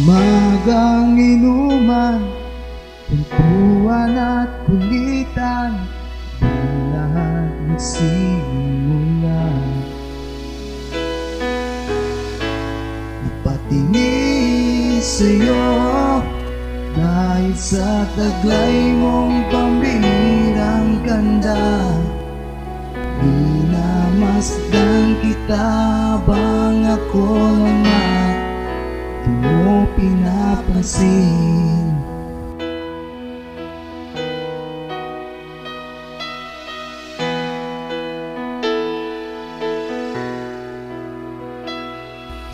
magang inuman, kwentuhan at kulitan, doon lahat nagsimula. Napatingin sa'yo dahil sa taglay mong pambihirang ganda. Minamasdan kita bang ako naman di mo pinapansin.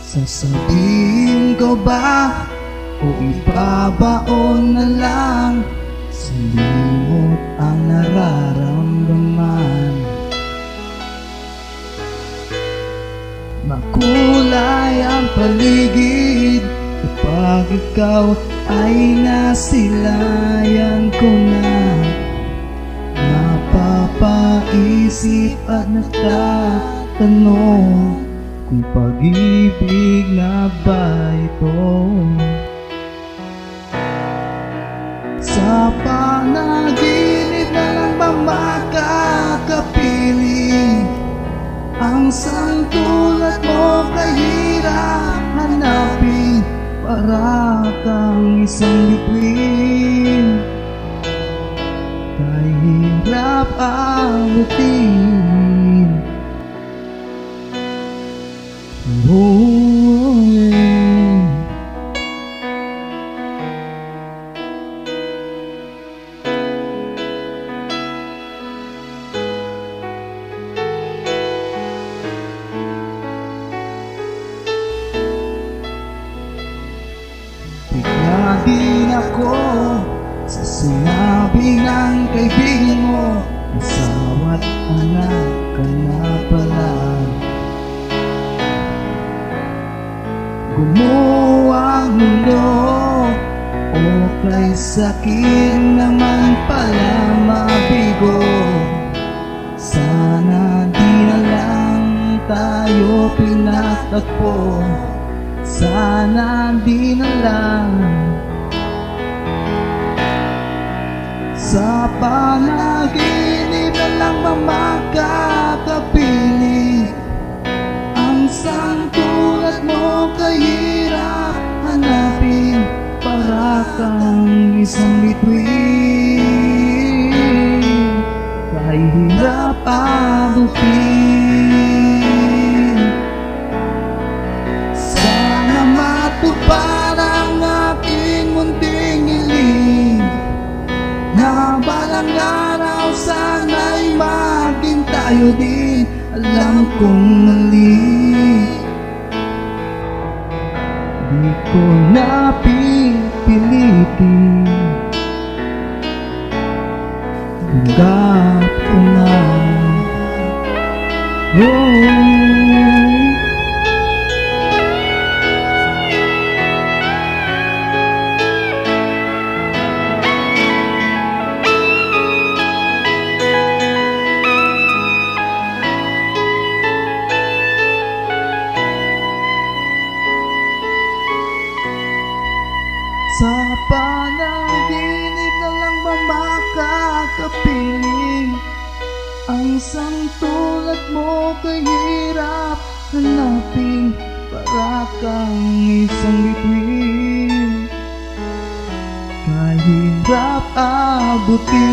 Sasabihin ko ba o ibabaon na lang sa limot ang nararamdaman? Makulay ang paligid kapag ikaw ay nasilayan ko na. Napapaisip at nagtatanong kung pag-ibig na ba ito? Sa panaginip na lang ba makakapiling? Ang sangtulad mo kahirap hanapin, para kang isang bituin, kahirap abutin. Oh, yeah. Bigla din ako sa sinabi ng kaibigan mo, asawa't anak ka na pala. Gumawa ang mundo o kay sakit naman pala mabigo. Sana di na lang tayo pinatagpo, sana di na lang. Sa panaginip na lang makakapiling, ang sangtulad mo kahirap hanapin, para kang isang bituin, kahirap abutin. Sana matupad ang aking munting hiling, na balang araw sana'y maging tayo din. Alam kong mali, di ko na pipilitin, tanggap ko na. Sa panaginip na lang ba makakapiling, ang sangtulad mo kahirap hanapin, para kang isang bituin, kahirap abutin.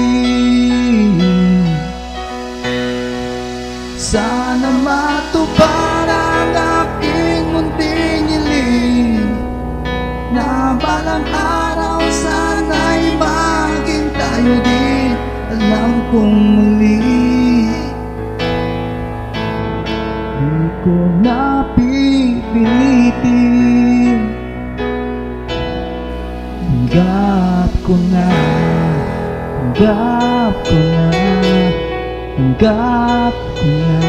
Sana matupad ang aking munting hiling, na balang araw sana'y maging tayo din. Alam kong mali, di ko na pipilitin, tanggap ko na, tanggap ko na, tanggap ko na.